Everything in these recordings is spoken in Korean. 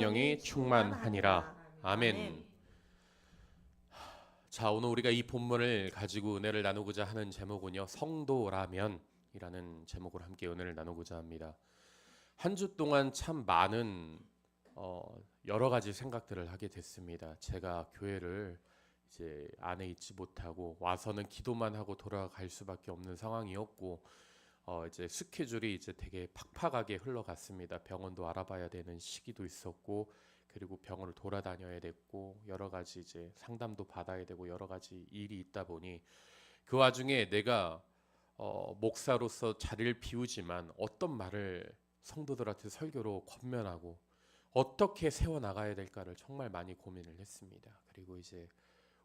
영이 충만하니라. 아멘. 자, 오늘 우리가 이 본문을 가지고 은혜를 나누고자 하는 제목은요, 성도라면이라는 제목으로 함께 은혜를 나누고자 합니다. 한 주 동안 참 많은 여러 가지 생각들을 하게 됐습니다. 제가 교회를 이제 안에 있지 못하고 와서는 기도만 하고 돌아갈 수밖에 없는 상황이었고, 이제 스케줄이 이제 되게 팍팍하게 흘러갔습니다. 병원도 알아봐야 되는 시기도 있었고, 그리고 병원을 돌아다녀야 됐고, 여러 가지 이제 상담도 받아야 되고 여러 가지 일이 있다 보니 그 와중에 내가 목사로서 자리를 비우지만 어떤 말을 성도들한테 설교로 권면하고 어떻게 세워 나가야 될까를 정말 많이 고민을 했습니다. 그리고 이제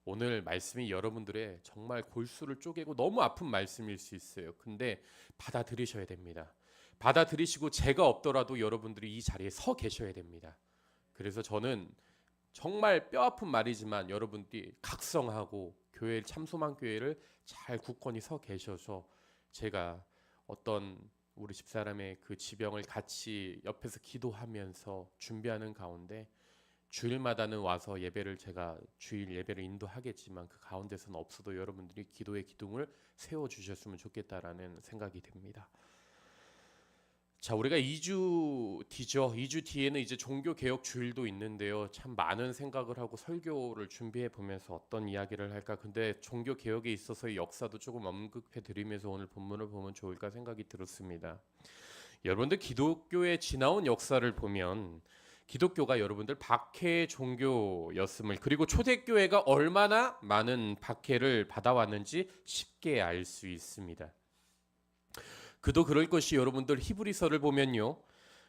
오늘 말씀이 여러분들의 정말 골수를 쪼개고 너무 아픈 말씀일 수 있어요. 근데 받아들이셔야 됩니다. 받아들이시고 제가 없더라도 여러분들이 이 자리에 서 계셔야 됩니다. 그래서 저는 정말 뼈아픈 말이지만 여러분들이 각성하고 교회 참소망교회를 잘 굳건히 서 계셔서 제가 어떤 우리 집사람의 그 지병을 같이 옆에서 기도하면서 준비하는 가운데 주일마다는 와서 예배를 제가 주일 예배를 인도하겠지만 그 가운데서는 없어도 여러분들이 기도의 기둥을 세워주셨으면 좋겠다라는 생각이 듭니다. 자, 우리가 2주 뒤죠. 2주 뒤에는 이제 종교개혁 주일도 있는데요. 참 많은 생각을 하고 설교를 준비해 보면서 어떤 이야기를 할까. 근데 종교개혁에 있어서의 역사도 조금 언급해 드리면서 오늘 본문을 보면 좋을까 생각이 들었습니다. 여러분들 기독교의 지나온 역사를 보면 기독교가 여러분들 박해 종교였음을, 그리고 초대교회가 얼마나 많은 박해를 받아왔는지 쉽게 알 수 있습니다. 그도 그럴 것이 여러분들 히브리서를 보면요,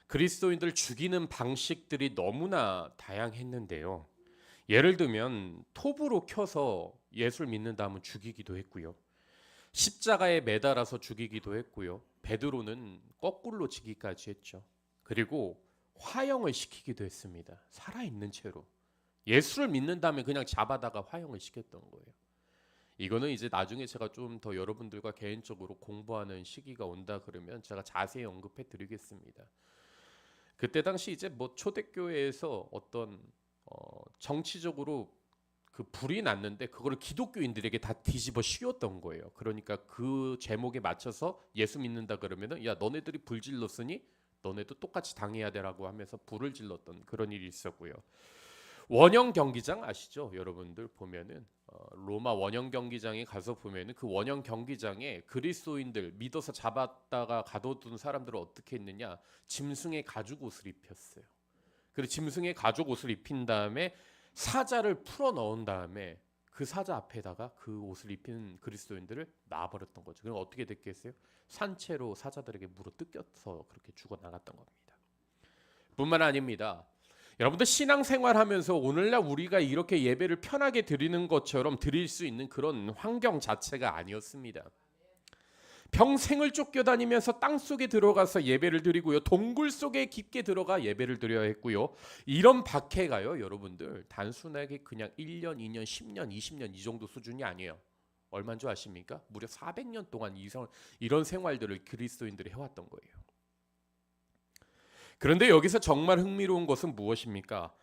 그리스도인들 죽이는 방식들이 너무나 다양했는데요. 예를 들면 톱으로 켜서 예수를 믿는다면 죽이기도 했고요. 십자가에 매달아서 죽이기도 했고요. 베드로는 거꾸로 지기까지 했죠. 그리고 화형을 시키기도 했습니다. 살아있는 채로. 예수를 믿는다면 그냥 잡아다가 화형을 시켰던 거예요. 이거는 이제 나중에 제가 좀 더 여러분들과 개인적으로 공부하는 시기가 온다 그러면 제가 자세히 언급해 드리겠습니다. 그때 당시 이제 뭐 초대교회에서 어떤 정치적으로 그 불이 났는데 그거를 기독교인들에게 다 뒤집어 씌웠던 거예요. 그러니까 그 제목에 맞춰서 예수 믿는다 그러면은 야, 너네들이 불 질렀으니 너네도 똑같이 당해야 되라고 하면서 불을 질렀던 그런 일이 있었고요. 원형 경기장 아시죠? 여러분들 보면은 로마 원형 경기장에 가서 보면은 그 원형 경기장에 그리스도인들 믿어서 잡았다가 가둬둔 사람들을 어떻게 했느냐? 짐승의 가죽 옷을 입혔어요. 그리고 짐승의 가죽 옷을 입힌 다음에 사자를 풀어 넣은 다음에 그 사자 앞에다가 그 옷을 입힌 그리스도인들을 놔버렸던 거죠. 그럼 어떻게 됐겠어요? 산채로 사자들에게 물어 뜯겨서 그렇게 죽어 나갔던 겁니다. 뿐만 아닙니다. 여러분들 신앙생활하면서 오늘날 우리가 이렇게 예배를 편하게 드리는 것처럼 드릴 수 있는 그런 환경 자체가 아니었습니다. 평생을 쫓겨다니면서 땅속에 들어가서 예배를 드리고요. 동굴 속에 깊게 들어가 예배를 드려야 했고요. 이런 박해가요, 여러분들 단순하게 그냥 1년, 2년, 10년, 20년 이 정도 수준이 아니에요. 얼마인 줄 아십니까? 무려 400년 동안 이런 생활들을 그리스도인들이 해왔던 거예요. 그런데 여기서 정말 흥미로운 것은 무엇입니까?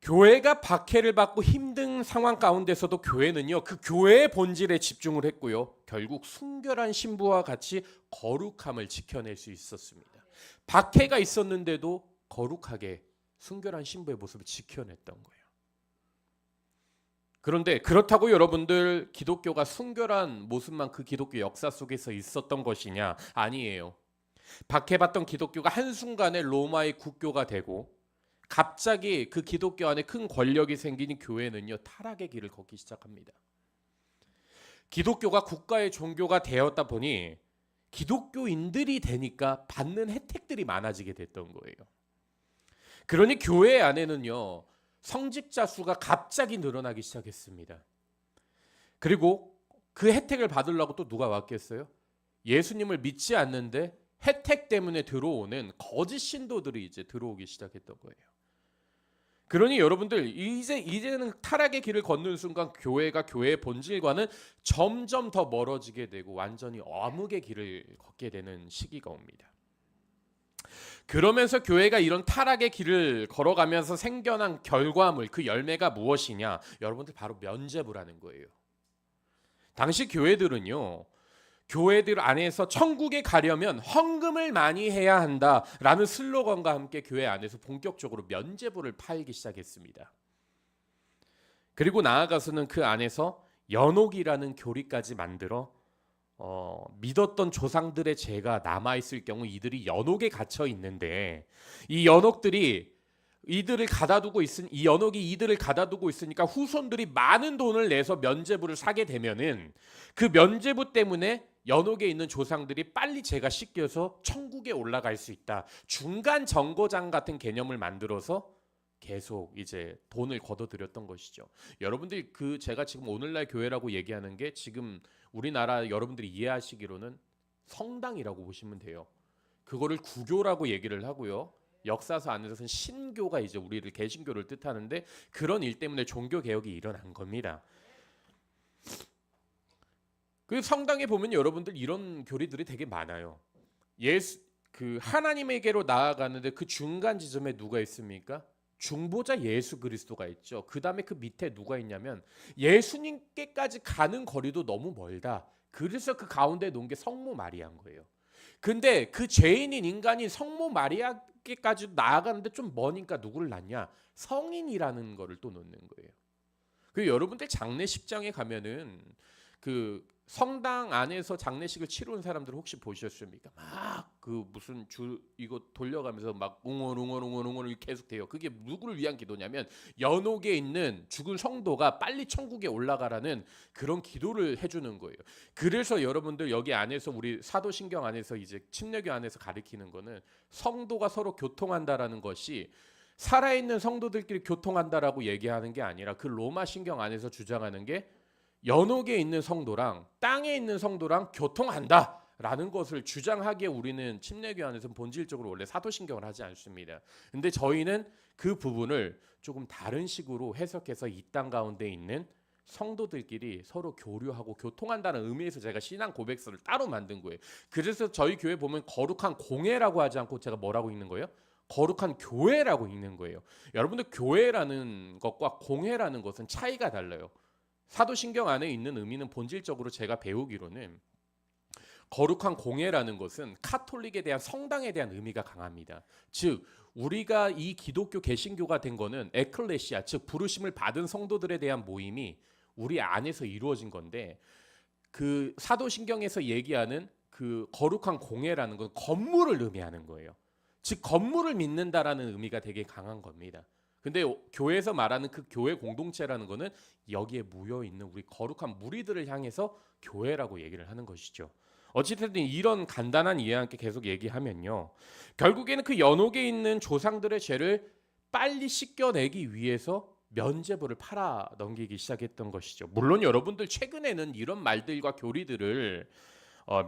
교회가 박해를 받고 힘든 상황 가운데서도 교회는요, 그 교회의 본질에 집중을 했고요. 결국 순결한 신부와 같이 거룩함을 지켜낼 수 있었습니다. 박해가 있었는데도 거룩하게 순결한 신부의 모습을 지켜냈던 거예요. 그런데 그렇다고 여러분들 기독교가 순결한 모습만 그 기독교 역사 속에서 있었던 것이냐? 아니에요. 박해받던 기독교가 한순간에 로마의 국교가 되고 갑자기 그 기독교 안에 큰 권력이 생기는 교회는요, 타락의 길을 걷기 시작합니다. 기독교가 국가의 종교가 되었다 보니 기독교인들이 되니까 받는 혜택들이 많아지게 됐던 거예요. 그러니 교회 안에는요, 성직자 수가 갑자기 늘어나기 시작했습니다. 그리고 그 혜택을 받으려고 또 누가 왔겠어요? 예수님을 믿지 않는데 혜택 때문에 들어오는 거짓 신도들이 이제 들어오기 시작했던 거예요. 그러니 여러분들 이제는 타락의 길을 걷는 순간 교회가 교회의 본질과는 점점 더 멀어지게 되고 완전히 암흑의 길을 걷게 되는 시기가 옵니다. 그러면서 교회가 이런 타락의 길을 걸어가면서 생겨난 결과물, 그 열매가 무엇이냐? 여러분들 바로 면죄부라는 거예요. 당시 교회들은요, 교회들 안에서 천국에 가려면 헌금을 많이 해야 한다라는 슬로건과 함께 교회 안에서 본격적으로 면죄부를 팔기 시작했습니다. 그리고 나아가서는 그 안에서 연옥이라는 교리까지 만들어 믿었던 조상들의 죄가 남아있을 경우 이들이 연옥에 갇혀 있는데, 이 연옥들이 이들을 가다두고 이 연옥이 이들을 가다두고 있으니까 후손들이 많은 돈을 내서 면죄부를 사게 되면은 그 면죄부 때문에 연옥에 있는 조상들이 빨리 죄가 씻겨서 천국에 올라갈 수 있다. 중간 정거장 같은 개념을 만들어서 계속 이제 돈을 걷어들였던 것이죠. 여러분들이 제가 지금 오늘날 교회라고 얘기하는 게 지금 우리나라 여러분들이 이해하시기로는 성당이라고 보시면 돼요. 그거를 구교라고 얘기를 하고요. 역사서 안에서는 신교가 이제 우리를 개신교를 뜻하는데, 그런 일 때문에 종교 개혁이 일어난 겁니다. 그 성당에 보면 여러분들 이런 교리들이 되게 많아요. 하나님에게로 나아가는데 그 중간 지점에 누가 있습니까? 중보자 예수 그리스도가 있죠. 그 다음에 그 밑에 누가 있냐면 예수님께까지 가는 거리도 너무 멀다. 그래서 그 가운데 놓은 게 성모 마리아인 거예요. 근데 그 죄인인 인간이 성모 마리아께까지 나아가는데 좀 머니까 누구를 낳냐? 성인이라는 거를 또 놓는 거예요. 그 여러분들 장례식장에 가면은 그 성당 안에서 장례식을 치르는 사람들 혹시 보셨습니까? 막 그 무슨 이거 돌려가면서 막 응원 계속 돼요. 그게 누구를 위한 기도냐면 연옥에 있는 죽은 성도가 빨리 천국에 올라가라는 그런 기도를 해주는 거예요. 그래서 여러분들 여기 안에서 우리 사도신경 안에서 이제 침례교 안에서 가리키는 거는 성도가 서로 교통한다라는 것이 살아있는 성도들끼리 교통한다라고 얘기하는 게 아니라 그 로마 신경 안에서 주장하는 게 연옥에 있는 성도랑 땅에 있는 성도랑 교통한다라는 것을 주장하기에 우리는 침례교 안에서는 본질적으로 원래 사도신경을 하지 않습니다. 근데 저희는 그 부분을 조금 다른 식으로 해석해서 이 땅 가운데 있는 성도들끼리 서로 교류하고 교통한다는 의미에서 제가 신앙 고백서를 따로 만든 거예요. 그래서 저희 교회 보면 거룩한 공회라고 하지 않고 제가 뭐라고 읽는 거예요? 거룩한 교회라고 읽는 거예요. 여러분들 교회라는 것과 공회라는 것은 차이가 달라요. 사도신경 안에 있는 의미는 본질적으로 제가 배우기로는 거룩한 공회라는 것은 카톨릭에 대한 성당에 대한 의미가 강합니다. 즉 우리가 이 기독교 개신교가 된 거는 에클레시아, 즉 부르심을 받은 성도들에 대한 모임이 우리 안에서 이루어진 건데, 그 사도신경에서 얘기하는 그 거룩한 공회라는 건 건물을 의미하는 거예요. 즉 건물을 믿는다라는 의미가 되게 강한 겁니다. 근데 교회에서 말하는 그 교회 공동체라는 거는 여기에 묻어 있는 우리 거룩한 무리들을 향해서 교회라고 얘기를 하는 것이죠. 어쨌든 이런 간단한 이해와 함께 계속 얘기하면요, 결국에는 그 연옥에 있는 조상들의 죄를 빨리 씻겨내기 위해서 면죄부를 팔아 넘기기 시작했던 것이죠. 물론 여러분들 최근에는 이런 말들과 교리들을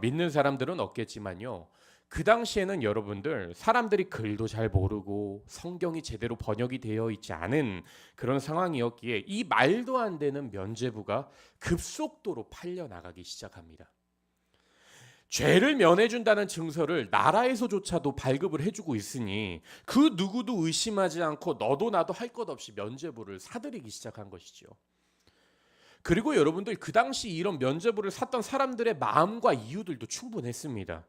믿는 사람들은 없겠지만요, 그 당시에는 여러분들 사람들이 글도 잘 모르고 성경이 제대로 번역이 되어 있지 않은 그런 상황이었기에 이 말도 안 되는 면죄부가 급속도로 팔려나가기 시작합니다. 죄를 면해준다는 증서를 나라에서조차도 발급을 해주고 있으니 그 누구도 의심하지 않고 너도 나도 할 것 없이 면죄부를 사들이기 시작한 것이죠. 그리고 여러분들 그 당시 이런 면죄부를 샀던 사람들의 마음과 이유들도 충분했습니다.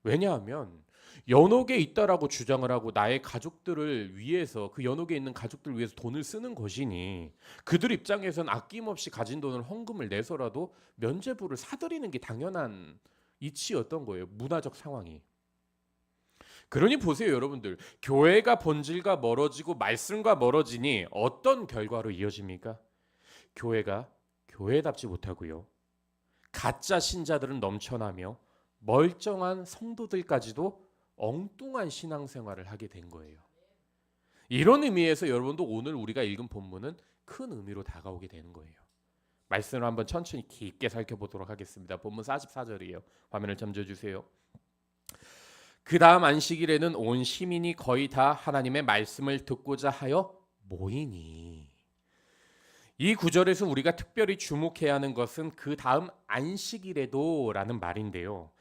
왜냐하면 연옥에 있다라고 주장을 하고 나의 가족들을 위해서, 그 연옥에 있는 가족들을 위해서 돈을 쓰는 것이니 그들 입장에서는 아낌없이 가진 돈을 헌금을 내서라도 면죄부를 사들이는 게 당연한 이치였던 거예요. 문화적 상황이. 그러니 보세요 여러분들, 교회가 본질과 멀어지고 말씀과 멀어지니 어떤 결과로 이어집니까? 교회가 교회답지 못하고요, 가짜 신자들은 넘쳐나며 멀쩡한 성도들까지도 엉뚱한 신앙생활을 하게 된 거예요. 이런 의미에서 여러분도 오늘 우리가 읽은 본문은 큰 의미로 다가오게 되는 거예요. 말씀을 한번 천천히 깊게 살펴보도록 하겠습니다. 본문 44절이에요. 화면을 잠겨주세요. 그 다음 안식일에는 온 시민이 거의 다 하나님의 말씀을 듣고자 하여 모이니. 이 구절에서 우리가 특별히 주목해야 하는 것은 그 다음 안식일에도 라는 말인데요,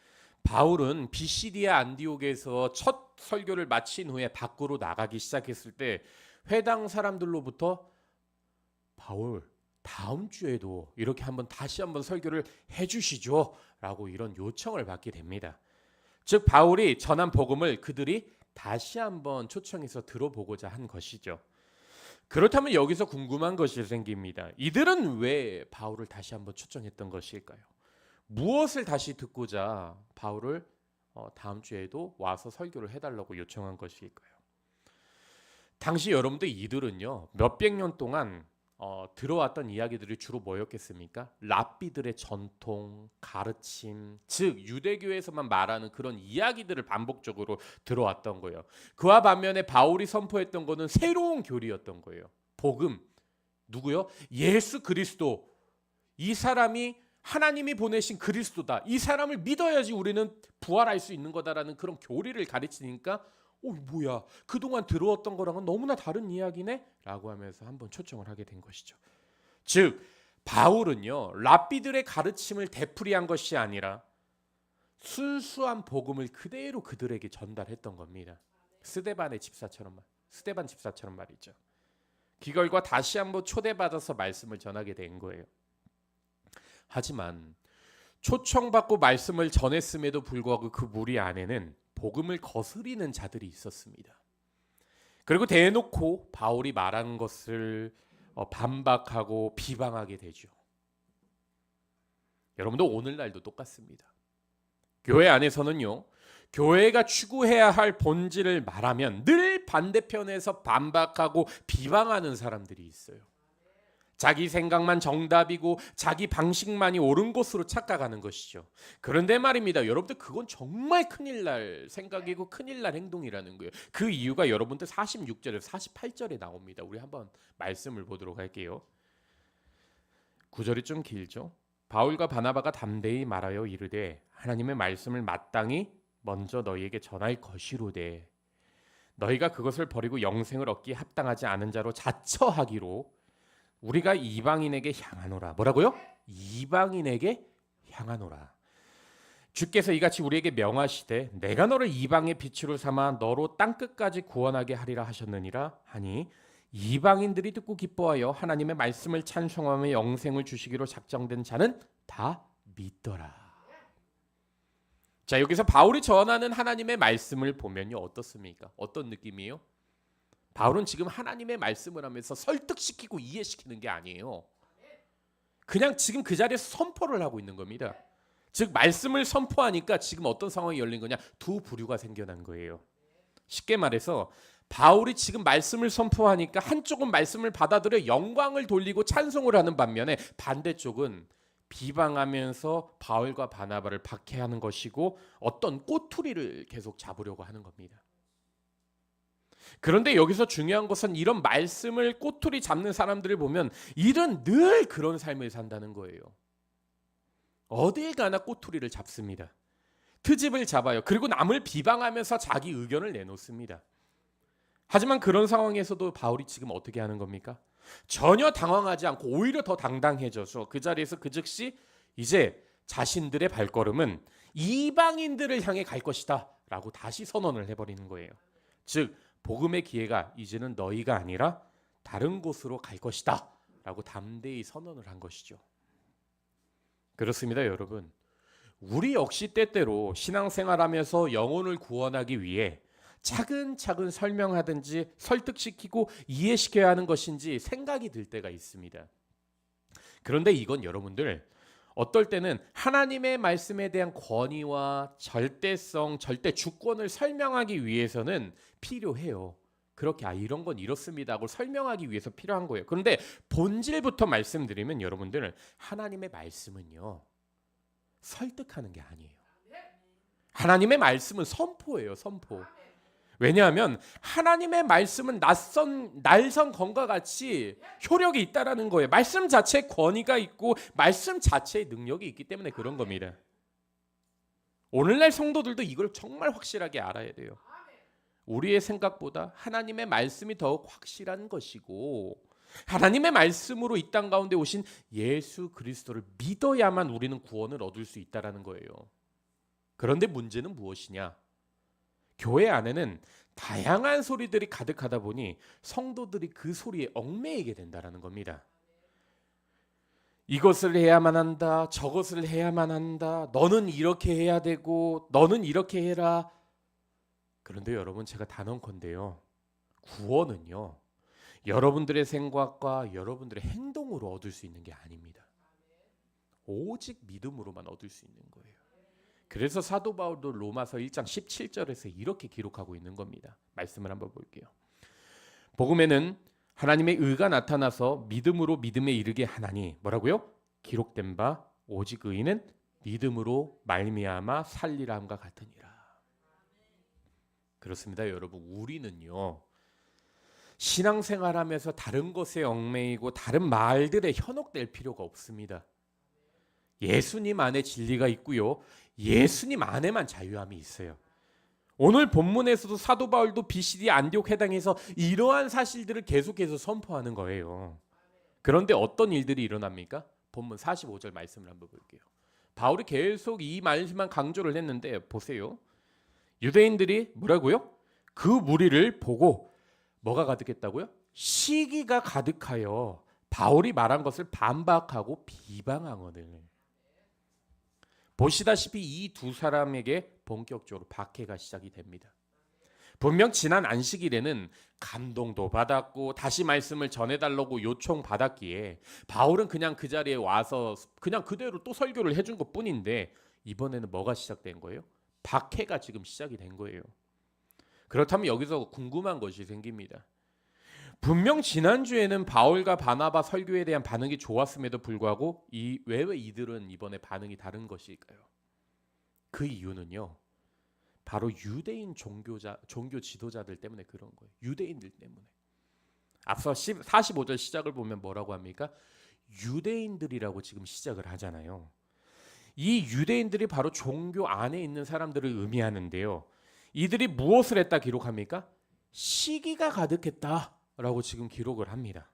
바울은 비시디아 안디옥에서 첫 설교를 마친 후에 밖으로 나가기 시작했을 때 회당 사람들로부터 바울 다음 주에도 이렇게 다시 한번 설교를 해주시죠 라고 이런 요청을 받게 됩니다. 즉 바울이 전한 복음을 그들이 다시 한번 초청해서 들어보고자 한 것이죠. 그렇다면 여기서 궁금한 것이 생깁니다. 이들은 왜 바울을 다시 한번 초청했던 것일까요? 무엇을 다시 듣고자 바울을 다음 주에도 와서 설교를 해달라고 요청한 것일까요? 당시 여러분들 이들은요 몇백 년 동안 들어왔던 이야기들이 주로 뭐였겠습니까? 랍비들의 전통, 가르침, 즉 유대교에서만 말하는 그런 이야기들을 반복적으로 들어왔던 거예요. 그와 반면에 바울이 선포했던 것은 새로운 교리였던 거예요. 복음, 누구요? 예수 그리스도. 이 사람이 하나님이 보내신 그리스도다. 이 사람을 믿어야지 우리는 부활할 수 있는 거다라는 그런 교리를 가르치니까 뭐야 그동안 들어왔던 거랑은 너무나 다른 이야기네 라고 하면서 한번 초청을 하게 된 것이죠. 즉 바울은요 랍비들의 가르침을 되풀이한 것이 아니라 순수한 복음을 그대로 그들에게 전달했던 겁니다. 스데반 집사처럼 말이죠. 그 결과 다시 한번 초대받아서 말씀을 전하게 된 거예요. 하지만 초청받고 말씀을 전했음에도 불구하고 그 무리 안에는 복음을 거스리는 자들이 있었습니다. 그리고 대놓고 바울이 말한 것을 반박하고 비방하게 되죠. 여러분도 오늘날도 똑같습니다. 교회 안에서는요, 교회가 추구해야 할 본질을 말하면 늘 반대편에서 반박하고 비방하는 사람들이 있어요. 자기 생각만 정답이고 자기 방식만이 옳은 것으로 착각하는 것이죠. 그런데 말입니다. 여러분들 그건 정말 큰일 날 생각이고 큰일 날 행동이라는 거예요. 그 이유가 여러분들 46절에 48절에 나옵니다. 우리 한번 말씀을 보도록 할게요. 9절이 좀 길죠. 바울과 바나바가 담대히 말하여 이르되 하나님의 말씀을 마땅히 먼저 너희에게 전할 것이로되 너희가 그것을 버리고 영생을 얻기에 합당하지 않은 자로 자처하기로 우리가 이방인에게 향하노라. 뭐라고요? 이방인에게 향하노라. 주께서 이같이 우리에게 명하시되 내가 너를 이방의 빛으로 삼아 너로 땅끝까지 구원하게 하리라 하셨느니라 하니 이방인들이 듣고 기뻐하여 하나님의 말씀을 찬송하며 영생을 주시기로 작정된 자는 다 믿더라. 자, 여기서 바울이 전하는 하나님의 말씀을 보면요 어떻습니까? 어떤 느낌이에요? 바울은 지금 하나님의 말씀을 하면서 설득시키고 이해시키는 게 아니에요. 그냥 지금 그 자리에서 선포를 하고 있는 겁니다. 즉 말씀을 선포하니까 지금 어떤 상황이 열린 거냐? 두 부류가 생겨난 거예요. 쉽게 말해서 바울이 지금 말씀을 선포하니까 한쪽은 말씀을 받아들여 영광을 돌리고 찬송을 하는 반면에 반대쪽은 비방하면서 바울과 바나바를 박해하는 것이고 어떤 꼬투리를 계속 잡으려고 하는 겁니다. 그런데 여기서 중요한 것은 이런 말씀을 꼬투리 잡는 사람들을 보면 이들은 늘 그런 삶을 산다는 거예요. 어딜 가나 꼬투리를 잡습니다. 트집을 잡아요. 그리고 남을 비방하면서 자기 의견을 내놓습니다. 하지만 그런 상황에서도 바울이 지금 어떻게 하는 겁니까? 전혀 당황하지 않고 오히려 더 당당해져서 그 자리에서 그 즉시 이제 자신들의 발걸음은 이방인들을 향해 갈 것이다 라고 다시 선언을 해버리는 거예요. 즉 복음의 기회가 이제는 너희가 아니라 다른 곳으로 갈 것이다 라고 담대히 선언을 한 것이죠. 그렇습니다 여러분. 우리 역시 때때로 신앙생활하면서 영혼을 구원하기 위해 차근차근 설명하든지 설득시키고 이해시켜야 하는 것인지 생각이 들 때가 있습니다. 그런데 이건 여러분들 어떨 때는 하나님의 말씀에 대한 권위와 절대성, 절대 주권을 설명하기 위해서는 필요해요. 그렇게 이런 건 이렇습니다 하고 설명하기 위해서 필요한 거예요. 그런데 본질부터 말씀드리면 여러분들 하나님의 말씀은요 설득하는 게 아니에요. 하나님의 말씀은 선포예요. 선포. 왜냐하면 하나님의 말씀은 날선 검과 같이 효력이 있다라는 거예요. 말씀 자체에 권위가 있고 말씀 자체에 능력이 있기 때문에 그런 겁니다. 오늘날 성도들도 이걸 정말 확실하게 알아야 돼요. 우리의 생각보다 하나님의 말씀이 더욱 확실한 것이고 하나님의 말씀으로 이 땅 가운데 오신 예수 그리스도를 믿어야만 우리는 구원을 얻을 수 있다라는 거예요. 그런데 문제는 무엇이냐? 교회 안에는 다양한 소리들이 가득하다 보니 성도들이 그 소리에 얽매이게 된다라는 겁니다. 이것을 해야만 한다, 저것을 해야만 한다, 너는 이렇게 해야 되고 너는 이렇게 해라. 그런데 여러분, 제가 단언컨대요, 구원은요 여러분들의 생각과 여러분들의 행동으로 얻을 수 있는 게 아닙니다. 오직 믿음으로만 얻을 수 있는 거예요. 그래서 사도 바울도 로마서 1장 17절에서 이렇게 기록하고 있는 겁니다. 말씀을 한번 볼게요. 복음에는 하나님의 의가 나타나서 믿음으로 믿음에 이르게 하나니, 뭐라고요? 기록된 바 오직 의인은 믿음으로 말미암아 살리라 함과 같으니라. 그렇습니다, 여러분. 우리는요 신앙생활하면서 다른 것에 얽매이고 다른 말들에 현혹될 필요가 없습니다. 예수님 안에 진리가 있고요, 예수님 안에만 자유함이 있어요. 오늘 본문에서도 사도 바울도 BCD 안디옥 회당에서 이러한 사실들을 계속해서 선포하는 거예요. 그런데 어떤 일들이 일어납니까? 본문 45절 말씀을 한번 볼게요. 바울이 계속 이 말씀만 강조를 했는데 보세요. 유대인들이 뭐라고요? 그 무리를 보고 뭐가 가득했다고요? 시기가 가득하여 바울이 말한 것을 반박하고 비방하거늘. 보시다시피 이 두 사람에게 본격적으로 박해가 시작이 됩니다. 분명 지난 안식일에는 감동도 받았고 다시 말씀을 전해달라고 요청받았기에 바울은 그냥 그 자리에 와서 그냥 그대로 또 설교를 해준 것뿐인데, 이번에는 뭐가 시작된 거예요? 박해가 지금 시작이 된 거예요. 그렇다면 여기서 궁금한 것이 생깁니다. 분명 지난주에는 바울과 바나바 설교에 대한 반응이 좋았음에도 불구하고 왜 이들은 이번에 반응이 다른 것일까요? 그 이유는요, 바로 유대인 종교 지도자들 때문에 그런 거예요. 유대인들 때문에. 앞서 45절 시작을 보면 뭐라고 합니까? 유대인들이라고 지금 시작을 하잖아요. 이 유대인들이 바로 종교 안에 있는 사람들을 의미하는데요, 이들이 무엇을 했다 기록합니까? 시기가 가득했다라고 지금 기록을 합니다.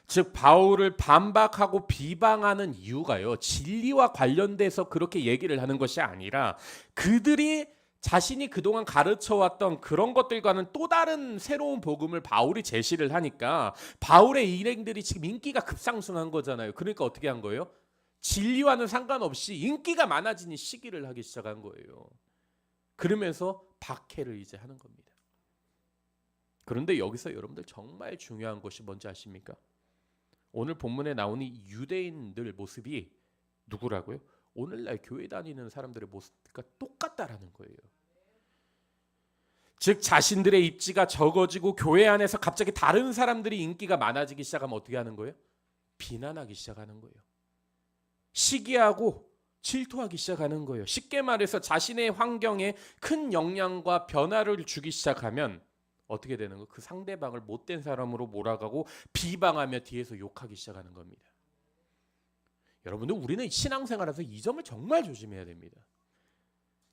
즉 바울을 반박하고 비방하는 이유가요, 진리와 관련돼서 그렇게 얘기를 하는 것이 아니라 그들이 자신이 그동안 가르쳐왔던 그런 것들과는 또 다른 새로운 복음을 바울이 제시를 하니까 바울의 일행들이 지금 인기가 급상승한 거잖아요. 그러니까 어떻게 한 거예요? 진리와는 상관없이 인기가 많아지니 시기를 하기 시작한 거예요. 그러면서 박해를 이제 하는 겁니다. 그런데 여기서 여러분들 정말 중요한 것이 뭔지 아십니까? 오늘 본문에 나오는 이 유대인들 모습이 누구라고요? 오늘날 교회 다니는 사람들의 모습과 똑같다라는 거예요. 즉 자신들의 입지가 적어지고 교회 안에서 갑자기 다른 사람들이 인기가 많아지기 시작하면 어떻게 하는 거예요? 비난하기 시작하는 거예요. 시기하고 질투하기 시작하는 거예요. 쉽게 말해서 자신의 환경에 큰 영향과 변화를 주기 시작하면 어떻게 되는 거예요? 그 상대방을 못된 사람으로 몰아가고 비방하며 뒤에서 욕하기 시작하는 겁니다. 여러분들, 우리는 신앙생활에서 이 점을 정말 조심해야 됩니다.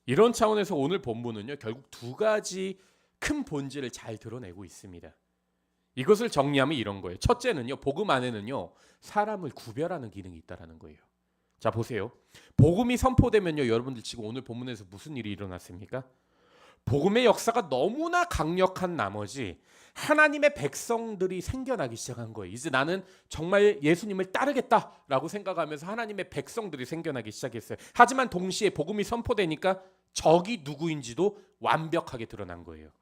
이런 차원에서 오늘 본문은요, 결국 두 가지 큰 본질을 잘 드러내고 있습니다. 이것을 정리하면 이런 거예요. 첫째는요, 복음 안에는요 사람을 구별하는 기능이 있다라는 거예요. 자 보세요. 복음이 선포되면요, 여러분들 지금 오늘 본문에서 무슨 일이 일어났습니까? 복음의 역사가 너무나 강력한 나머지 하나님의 백성들이 생겨나기 시작한 거예요. 이제 나는 정말 예수님을 따르겠다라고 생각하면서 하나님의 백성들이 생겨나기 시작했어요. 하지만 동시에 복음이 선포되니까 적이 누구인지도 완벽하게 드러난 거예요.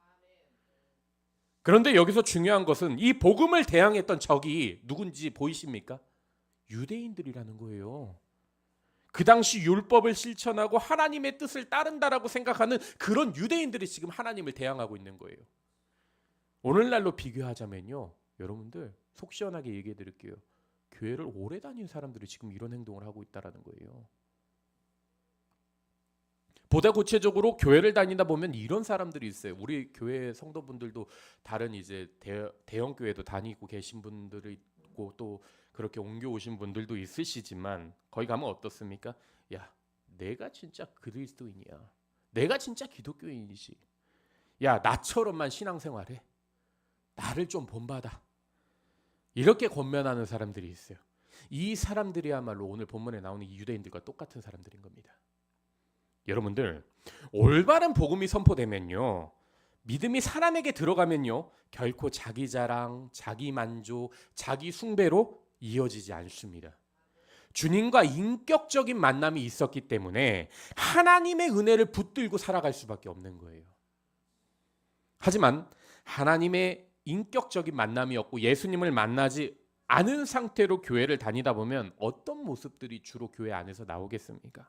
그런데 여기서 중요한 것은 이 복음을 대항했던 적이 누군지 보이십니까? 유대인들이라는 거예요. 그 당시 율법을 실천하고 하나님의 뜻을 따른다라고 생각하는 그런 유대인들이 지금 하나님을 대항하고 있는 거예요. 오늘날로 비교하자면요, 여러분들 속 시원하게 얘기해 드릴게요. 교회를 오래 다닌 사람들이 지금 이런 행동을 하고 있다라는 거예요. 보다 구체적으로 교회를 다니다 보면 이런 사람들이 있어요. 우리 교회 성도분들도 다른 이제 대형 교회도 다니고 계신 분들이 있고 또 그렇게 옮겨오신 분들도 있으시지만 거기 가면 어떻습니까? 야, 내가 진짜 그리스도인이야. 내가 진짜 기독교인이지. 야, 나처럼만 신앙생활해. 나를 좀 본받아. 이렇게 권면하는 사람들이 있어요. 이 사람들이야말로 오늘 본문에 나오는 이 유대인들과 똑같은 사람들인 겁니다. 여러분들 올바른 복음이 선포되면요, 믿음이 사람에게 들어가면요, 결코 자기 자랑, 자기 만족, 자기 숭배로 이어지지 않습니다. 주님과 인격적인 만남이 있었기 때문에 하나님의 은혜를 붙들고 살아갈 수밖에 없는 거예요. 하지만 하나님의 인격적인 만남이 없고 예수님을 만나지 않은 상태로 교회를 다니다 보면 어떤 모습들이 주로 교회 안에서 나오겠습니까?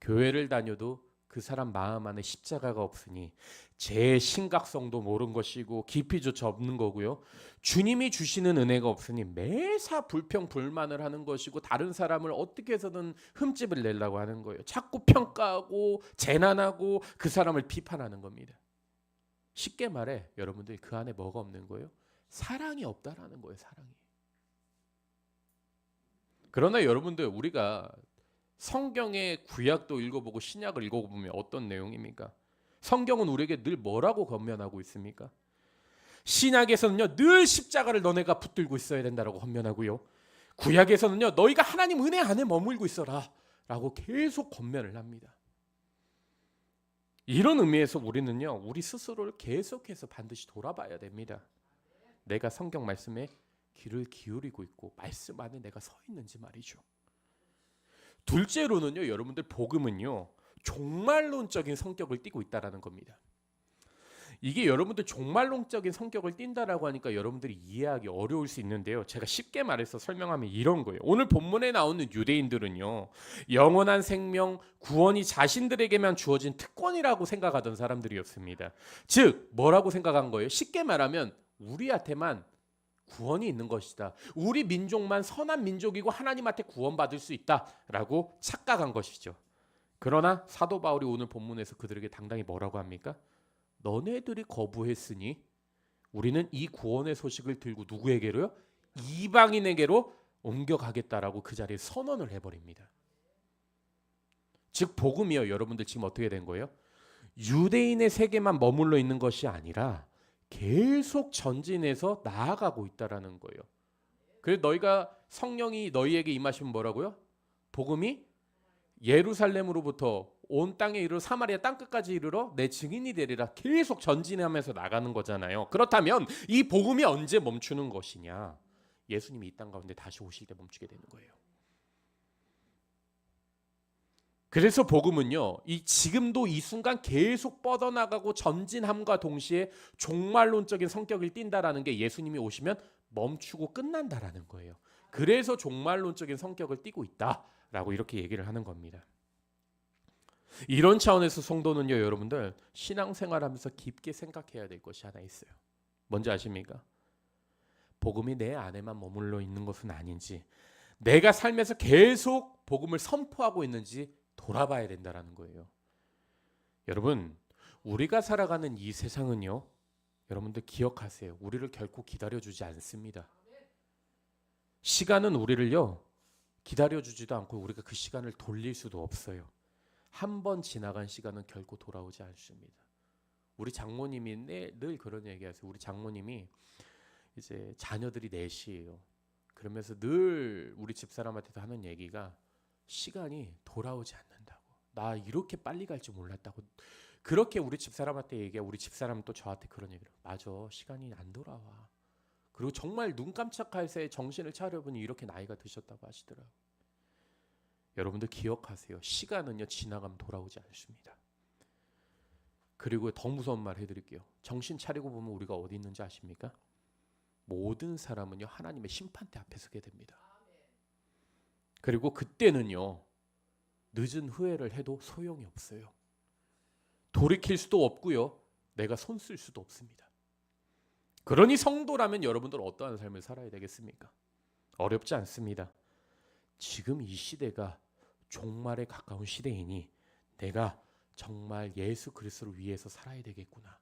교회를 다녀도 그 사람 마음 안에 십자가가 없으니 제 심각성도 모른 것이고 깊이조차 없는 거고요. 주님이 주시는 은혜가 없으니 매사 불평 불만을 하는 것이고 다른 사람을 어떻게 해서든 흠집을 내려고 하는 거예요. 자꾸 평가하고 재난하고 그 사람을 비판하는 겁니다. 쉽게 말해 여러분들이 그 안에 뭐가 없는 거예요? 사랑이 없다라는 거예요. 사랑이. 그러나 여러분들 우리가 성경의 구약도 읽어보고 신약을 읽어보면 어떤 내용입니까? 성경은 우리에게 늘 뭐라고 권면하고 있습니까? 신약에서는요 늘 십자가를 너네가 붙들고 있어야 된다라고 권면하고요, 구약에서는요 너희가 하나님 은혜 안에 머물고 있어라 라고 계속 권면을 합니다. 이런 의미에서 우리는요 우리 스스로를 계속해서 반드시 돌아봐야 됩니다. 내가 성경 말씀에 귀를 기울이고 있고 말씀 안에 내가 서 있는지 말이죠. 둘째로는요 여러분들 복음은요 종말론적인 성격을 띠고 있다라는 겁니다. 이게 여러분들 종말론적인 성격을 띈다라고 하니까 여러분들이 이해하기 어려울 수 있는데요, 제가 쉽게 말해서 설명하면 이런 거예요. 오늘 본문에 나오는 유대인들은요 영원한 생명, 구원이 자신들에게만 주어진 특권이라고 생각하던 사람들이었습니다. 즉 뭐라고 생각한 거예요? 쉽게 말하면 우리한테만 구원이 있는 것이다. 우리 민족만 선한 민족이고 하나님한테 구원받을 수 있다라고 착각한 것이죠. 그러나 사도 바울이 오늘 본문에서 그들에게 당당히 뭐라고 합니까? 너네들이 거부했으니 우리는 이 구원의 소식을 들고 누구에게로요? 이방인에게로 옮겨가겠다라고 그 자리에 선언을 해버립니다. 즉 복음이요 여러분들 지금 어떻게 된 거예요? 유대인의 세계만 머물러 있는 것이 아니라 계속 전진해서 나아가고 있다라는 거예요. 그래서 너희가 성령이 너희에게 임하시면 뭐라고요? 복음이 예루살렘으로부터 온 땅에 이르러 사마리아 땅끝까지 이르러 내 증인이 되리라. 계속 전진하면서 나가는 거잖아요. 그렇다면 이 복음이 언제 멈추는 것이냐? 예수님이 이 땅 가운데 다시 오실 때 멈추게 되는 거예요. 그래서 복음은요 이 지금도 이 순간 계속 뻗어나가고 전진함과 동시에 종말론적인 성격을 띈다라는 게 예수님이 오시면 멈추고 끝난다라는 거예요. 그래서 종말론적인 성격을 띠고 있다라고 이렇게 얘기를 하는 겁니다. 이런 차원에서 성도는요 여러분들 신앙생활하면서 깊게 생각해야 될 것이 하나 있어요. 뭔지 아십니까? 복음이 내 안에만 머물러 있는 것은 아닌지, 내가 삶에서 계속 복음을 선포하고 있는지 돌아봐야 된다는 거예요. 여러분 우리가 살아가는 이 세상은요 여러분들 기억하세요. 우리를 결코 기다려주지 않습니다. 시간은 우리를요 기다려주지도 않고 우리가 그 시간을 돌릴 수도 없어요. 한 번 지나간 시간은 결코 돌아오지 않습니다. 우리 장모님이 늘 그런 얘기하세요. 우리 장모님이 이제 자녀들이 넷이에요. 그러면서 늘 우리 집사람한테도 하는 얘기가 시간이 돌아오지 않는다고. 나 이렇게 빨리 갈 줄 몰랐다고. 그렇게 우리 집사람한테 얘기해. 우리 집사람은 또 저한테 그런 얘기를. 맞아, 시간이 안 돌아와. 그리고 정말 눈 깜짝할 새에 정신을 차려보니 이렇게 나이가 드셨다고 하시더라고요. 여러분들 기억하세요. 시간은요 지나가면 돌아오지 않습니다. 그리고 더 무서운 말 해드릴게요. 정신 차리고 보면 우리가 어디 있는지 아십니까? 모든 사람은요 하나님의 심판대 앞에 서게 됩니다. 그리고 그때는요 늦은 후회를 해도 소용이 없어요. 돌이킬 수도 없고요 내가 손 쓸 수도 없습니다. 그러니 성도라면 여러분들 어떠한 삶을 살아야 되겠습니까? 어렵지 않습니다. 지금 이 시대가 종말에 가까운 시대이니 내가 정말 예수 그리스도를 위해서 살아야 되겠구나,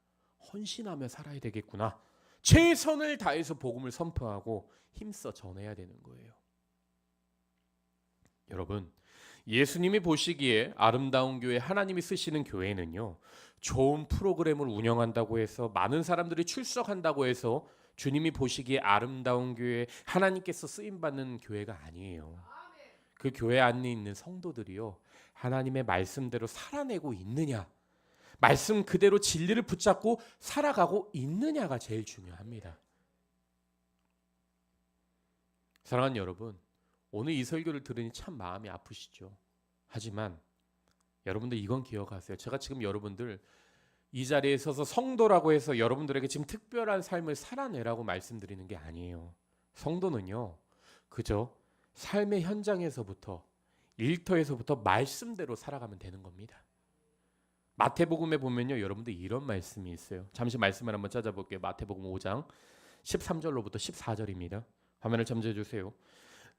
헌신하며 살아야 되겠구나, 최선을 다해서 복음을 선포하고 힘써 전해야 되는 거예요. 여러분 예수님이 보시기에 아름다운 교회, 하나님이 쓰시는 교회는요 좋은 프로그램을 운영한다고 해서 많은 사람들이 출석한다고 해서 주님이 보시기에 아름다운 교회, 하나님께서 쓰임받는 교회가 아니에요. 그 교회 안에 있는 성도들이요 하나님의 말씀대로 살아내고 있느냐, 말씀 그대로 진리를 붙잡고 살아가고 있느냐가 제일 중요합니다. 사랑하는 여러분, 오늘 이 설교를 들으니 참 마음이 아프시죠? 하지만 여러분들 이건 기억하세요. 제가 지금 여러분들 이 자리에 서서 성도라고 해서 여러분들에게 지금 특별한 삶을 살아내라고 말씀드리는 게 아니에요. 성도는요, 그저 삶의 현장에서부터, 일터에서부터 말씀대로 살아가면 되는 겁니다. 마태복음에 보면요, 여러분들 이런 말씀이 있어요. 잠시 말씀을 한번 찾아볼게요. 마태복음 5장 13절로부터 14절입니다. 화면을 잠재해 주세요.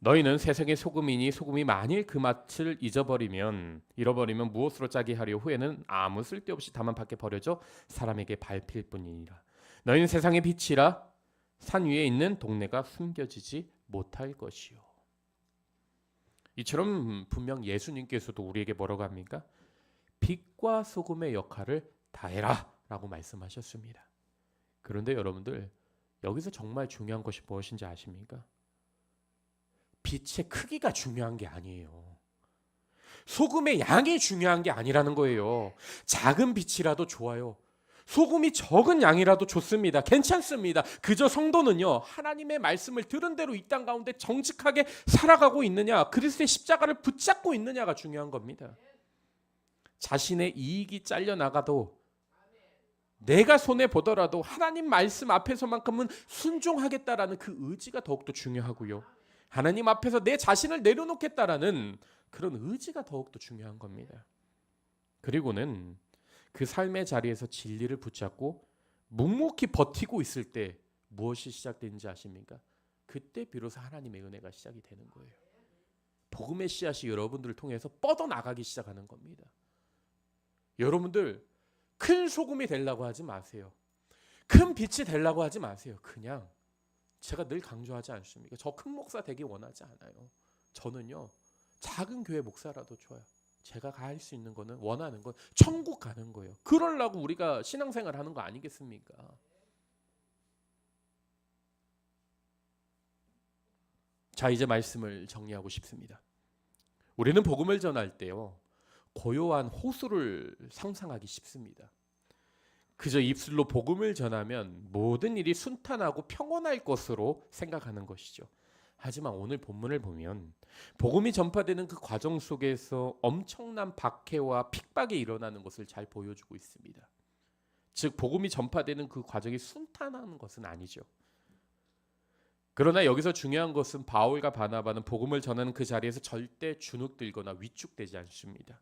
너희는 세상의 소금이니 소금이 만일 그 맛을 잃어버리면 무엇으로 짜게 하려 후에는 아무 쓸데없이 다만 밖에 버려져 사람에게 밟힐 뿐이니라. 너희는 세상의 빛이라 산 위에 있는 동네가 숨겨지지 못할 것이요. 이처럼 분명 예수님께서도 우리에게 뭐라고 합니까? 빛과 소금의 역할을 다해라 라고 말씀하셨습니다. 그런데 여러분들, 여기서 정말 중요한 것이 무엇인지 아십니까? 빛의 크기가 중요한 게 아니에요. 소금의 양이 중요한 게 아니라는 거예요. 작은 빛이라도 좋아요. 소금이 적은 양이라도 좋습니다. 괜찮습니다. 그저 성도는요, 하나님의 말씀을 들은 대로 이 땅 가운데 정직하게 살아가고 있느냐, 그리스도의 십자가를 붙잡고 있느냐가 중요한 겁니다. 자신의 이익이 잘려나가도, 내가 손해보더라도 하나님 말씀 앞에서만큼은 순종하겠다라는 그 의지가 더욱더 중요하고요. 하나님 앞에서 내 자신을 내려놓겠다라는 그런 의지가 더욱더 중요한 겁니다. 그리고는 그 삶의 자리에서 진리를 붙잡고 묵묵히 버티고 있을 때 무엇이 시작되는지 아십니까? 그때 비로소 하나님의 은혜가 시작이 되는 거예요. 복음의 씨앗이 여러분들을 통해서 뻗어나가기 시작하는 겁니다. 여러분들 큰 소금이 되려고 하지 마세요. 큰 빛이 되려고 하지 마세요. 그냥 제가 늘 강조하지 않습니까? 저 큰 목사 되기 원하지 않아요. 저는요, 작은 교회 목사라도 좋아요. 제가 할 수 있는 거는, 원하는 건 천국 가는 거예요. 그러려고 우리가 신앙생활 하는 거 아니겠습니까? 자, 이제 말씀을 정리하고 싶습니다. 우리는 복음을 전할 때요, 고요한 호수를 상상하기 쉽습니다. 그저 입술로 복음을 전하면 모든 일이 순탄하고 평온할 것으로 생각하는 것이죠. 하지만 오늘 본문을 보면 복음이 전파되는 그 과정 속에서 엄청난 박해와 핍박이 일어나는 것을 잘 보여주고 있습니다. 즉, 복음이 전파되는 그 과정이 순탄한 것은 아니죠. 그러나 여기서 중요한 것은 바울과 바나바는 복음을 전하는 그 자리에서 절대 주눅들거나 위축되지 않습니다.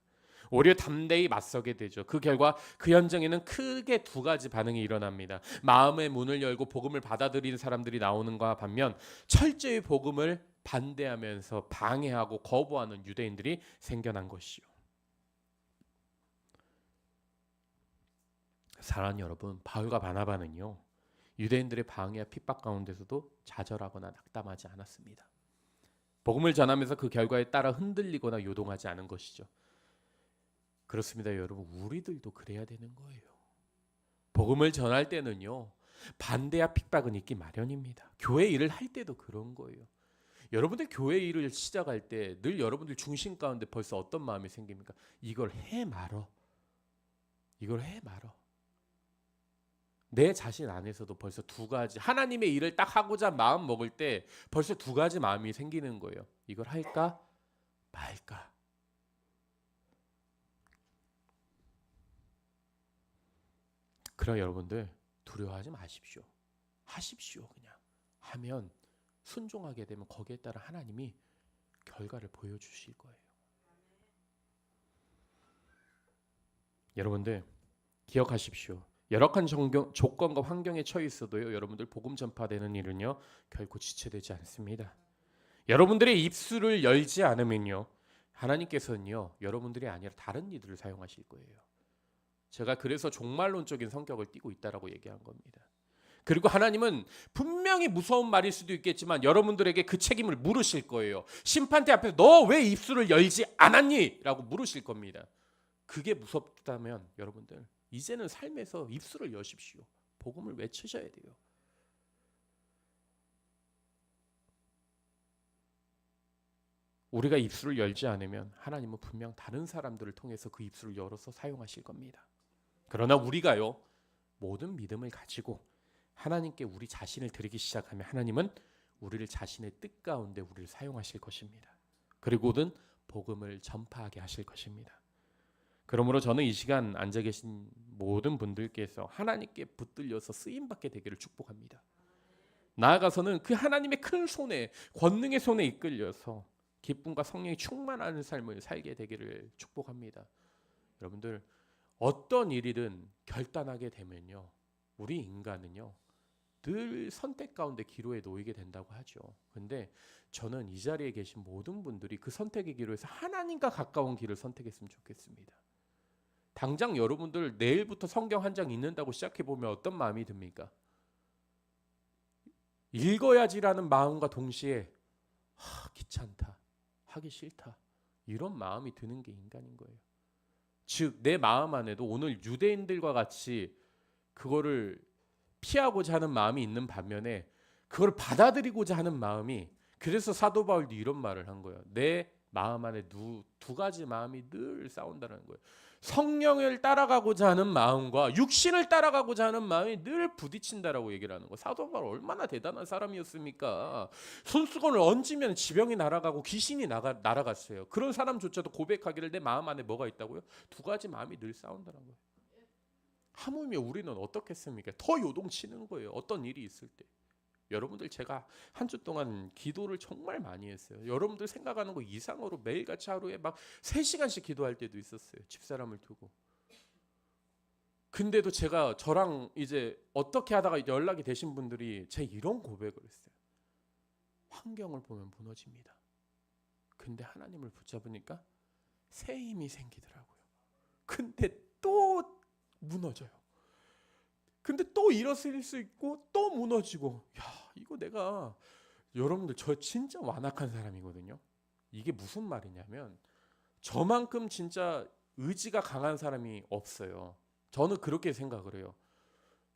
오히려 담대히 맞서게 되죠. 그 결과 그 현장에는 크게 두 가지 반응이 일어납니다. 마음의 문을 열고 복음을 받아들이는 사람들이 나오는가 반면 철저히 복음을 반대하면서 방해하고 거부하는 유대인들이 생겨난 것이요. 사랑하는 여러분, 바울과 바나바는요, 유대인들의 방해와 핍박 가운데서도 좌절하거나 낙담하지 않았습니다. 복음을 전하면서 그 결과에 따라 흔들리거나 요동하지 않은 것이죠. 그렇습니다, 여러분. 우리들도 그래야 되는 거예요. 복음을 전할 때는요, 반대와 핍박은 있기 마련입니다. 교회 일을 할 때도 그런 거예요. 여러분들 교회 일을 시작할 때 늘 여러분들 중심 가운데 벌써 어떤 마음이 생깁니까? 이걸 해 말어. 이걸 해 말어. 내 자신 안에서도 벌써 두 가지, 하나님의 일을 딱 하고자 마음 먹을 때 벌써 두 가지 마음이 생기는 거예요. 이걸 할까 말까. 그러나 여러분들 두려워하지 마십시오. 하십시오. 그냥 하면, 순종하게 되면 거기에 따라 하나님이 결과를 보여주실 거예요. 여러분들 기억하십시오. 열악한 조건과 환경에 처해 있어도요, 여러분들 복음 전파되는 일은요 결코 지체되지 않습니다. 여러분들의 입술을 열지 않으면요, 하나님께서는요 여러분들이 아니라 다른 이들을 사용하실 거예요. 제가 그래서 종말론적인 성격을 띠고 있다라고 얘기한 겁니다. 그리고 하나님은 분명히 무서운 말일 수도 있겠지만 여러분들에게 그 책임을 물으실 거예요. 심판대 앞에서 너 왜 입술을 열지 않았니? 라고 물으실 겁니다. 그게 무섭다면 여러분들 이제는 삶에서 입술을 여십시오. 복음을 외치셔야 돼요. 우리가 입술을 열지 않으면 하나님은 분명 다른 사람들을 통해서 그 입술을 열어서 사용하실 겁니다. 그러나 우리가요, 모든 믿음을 가지고 하나님께 우리 자신을 드리기 시작하면 하나님은 우리를 자신의 뜻 가운데 우리를 사용하실 것입니다. 그리고는 복음을 전파하게 하실 것입니다. 그러므로 저는 이 시간 앉아 계신 모든 분들께서 하나님께 붙들려서 쓰임받게 되기를 축복합니다. 나아가서는 그 하나님의 큰 손에, 권능의 손에 이끌려서 기쁨과 성령이 충만한 삶을 살게 되기를 축복합니다. 여러분들, 어떤 일이든 결단하게 되면요, 우리 인간은요 늘 선택 가운데 기로에 놓이게 된다고 하죠. 근데 저는 이 자리에 계신 모든 분들이 그 선택의 기로에서 하나님과 가까운 길을 선택했으면 좋겠습니다. 당장 여러분들 내일부터 성경 한 장 읽는다고 시작해보면 어떤 마음이 듭니까? 읽어야지라는 마음과 동시에 귀찮다, 하기 싫다, 이런 마음이 드는 게 인간인 거예요. 즉 내 마음 안에도 오늘 유대인들과 같이 그거를 피하고자 하는 마음이 있는 반면에 그걸 받아들이고자 하는 마음이, 그래서 사도 바울도 이런 말을 한 거예요. 내 마음 안에 두 가지 마음이 늘 싸운다는 거예요. 성령을 따라가고자 하는 마음과 육신을 따라가고자 하는 마음이 늘 부딪힌다라고 얘기를 하는 거예요. 사도 바울 얼마나 대단한 사람이었습니까? 손수건을 얹으면 지병이 날아가고 귀신이 날아갔어요. 그런 사람조차도 고백하기를 내 마음 안에 뭐가 있다고요? 두 가지 마음이 늘 싸운다는 거예요. 하물며 우리는 어떻겠습니까? 더 요동치는 거예요. 어떤 일이 있을 때. 여러분들, 제가 한 주 동안 기도를 정말 많이 했어요. 여러분들 생각하는 거 이상으로 매일같이 하루에 막 3시간씩 기도할 때도 있었어요. 집사람을 두고. 근데도 제가 저랑 이제 어떻게 하다가 연락이 되신 분들이 제 이런 고백을 했어요. 환경을 보면 무너집니다. 근데 하나님을 붙잡으니까 새 힘이 생기더라고요. 근데 또 무너져요. 근데 또 일어설 수 있고 또 무너지고, 이거 내가, 여러분들 저 진짜 완악한 사람이거든요. 이게 무슨 말이냐면 저만큼 진짜 의지가 강한 사람이 없어요. 저는 그렇게 생각을 해요.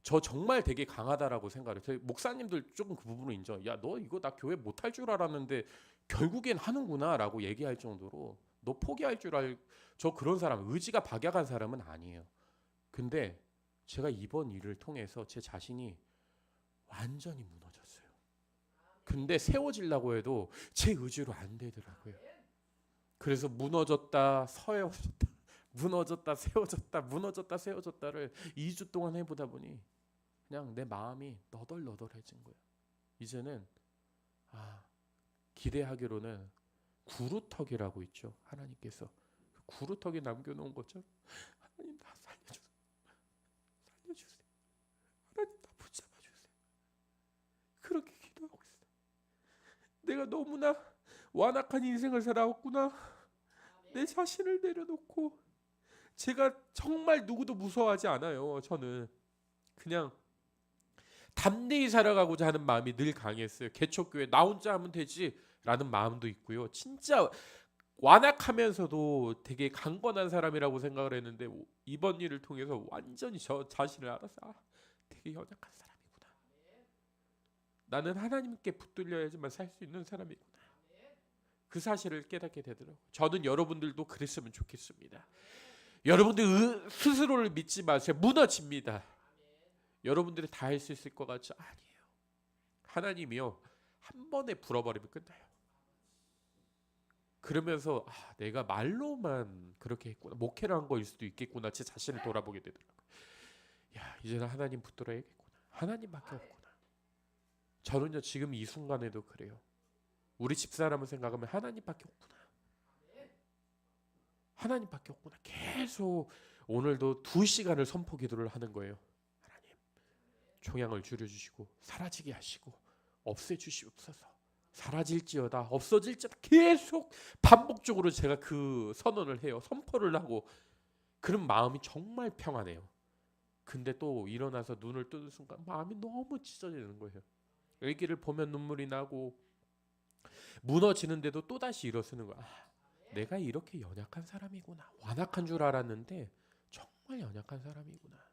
저 정말 되게 강하다라고 생각을 해요. 저희 목사님들 조금 그 부분을 인정. 야, 너 이거 나 교회 못할 줄 알았는데 결국엔 하는구나 라고 얘기할 정도로, 너 포기할 줄 저 그런 사람, 의지가 박약한 사람은 아니에요. 근데 제가 이번 일을 통해서 제 자신이 완전히 무너졌어요. 근데 세워지려고 해도 제 의지로 안 되더라고요. 그래서 무너졌다 세워졌다, 무너졌다 세워졌다, 무너졌다 세워졌다를 2주 동안 해보다 보니 그냥 내 마음이 너덜너덜해진 거예요. 이제는 기대하기로는 구루터기라고 있죠. 하나님께서 그 구루터기 남겨놓은 것처럼 하나님 나 살려주세요. 하나님 나 붙잡아주세요. 그렇게 기도하고 있어요. 내가 너무나 완악한 인생을 살아왔구나. 내 자신을 내려놓고, 제가 정말 누구도 무서워하지 않아요. 저는 그냥 담대히 살아가고자 하는 마음이 늘 강했어요. 개척교회 나 혼자 하면 되지 라는 마음도 있고요. 진짜 완악하면서도 되게 강건한 사람이라고 생각을 했는데 이번 일을 통해서 완전히 저 자신을 알아서 되게 연약한 사람이구나. 나는 하나님께 붙들려야지만 살 수 있는 사람이구나. 그 사실을 깨닫게 되더라고요. 저는 여러분들도 그랬으면 좋겠습니다. 여러분들 스스로를 믿지 마세요. 무너집니다. 여러분들이 다 할 수 있을 것 같죠? 아니에요. 하나님이요, 한 번에 불어버리면 끝나요. 그러면서 내가 말로만 그렇게 했구나, 목회를 한 거일 수도 있겠구나, 제 자신을 돌아보게 되더라고요. 이제는 하나님 붙들어야겠구나. 하나님밖에 없구나. 저는요 지금 이 순간에도 그래요. 우리 집사람을 생각하면 하나님밖에 없구나. 하나님밖에 없구나. 계속 오늘도 2시간을 선포 기도를 하는 거예요. 하나님, 총양을 줄여주시고 사라지게 하시고 없애주시옵소서. 사라질지어다, 없어질지어다, 계속 반복적으로 제가 그 선언을 해요. 선포를 하고. 그런 마음이 정말 평안해요. 근데 또 일어나서 눈을 뜨는 순간 마음이 너무 찢어지는 거예요. 애기를 보면 눈물이 나고, 무너지는데도 또다시 일어서는 거야. 내가 이렇게 연약한 사람이구나. 완악한 줄 알았는데 정말 연약한 사람이구나.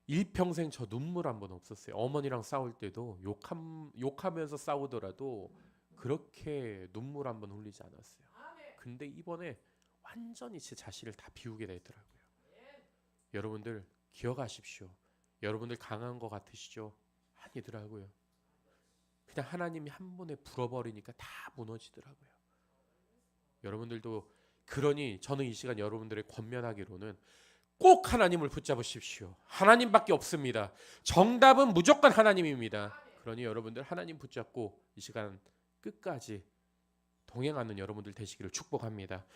일평생 저 눈물 한 번 없었어요. 어머니랑 싸울 때도 욕하면서 싸우더라도 그렇게 눈물 한 번 흘리지 않았어요. 근데 이번에 완전히 제 자신을 다 비우게 되더라고요. 여러분들 기억하십시오. 여러분들 강한 것 같으시죠? 아니더라고요. 그냥 하나님이 한 번에 불어버리니까 다 무너지더라고요. 여러분들도 그러니 저는 이 시간 여러분들의 권면하기로는 꼭 하나님을 붙잡으십시오. 하나님밖에 없습니다. 정답은 무조건 하나님입니다. 그러니 여러분들 하나님 붙잡고 이 시간 끝까지 동행하는 여러분들 되시기를 축복합니다.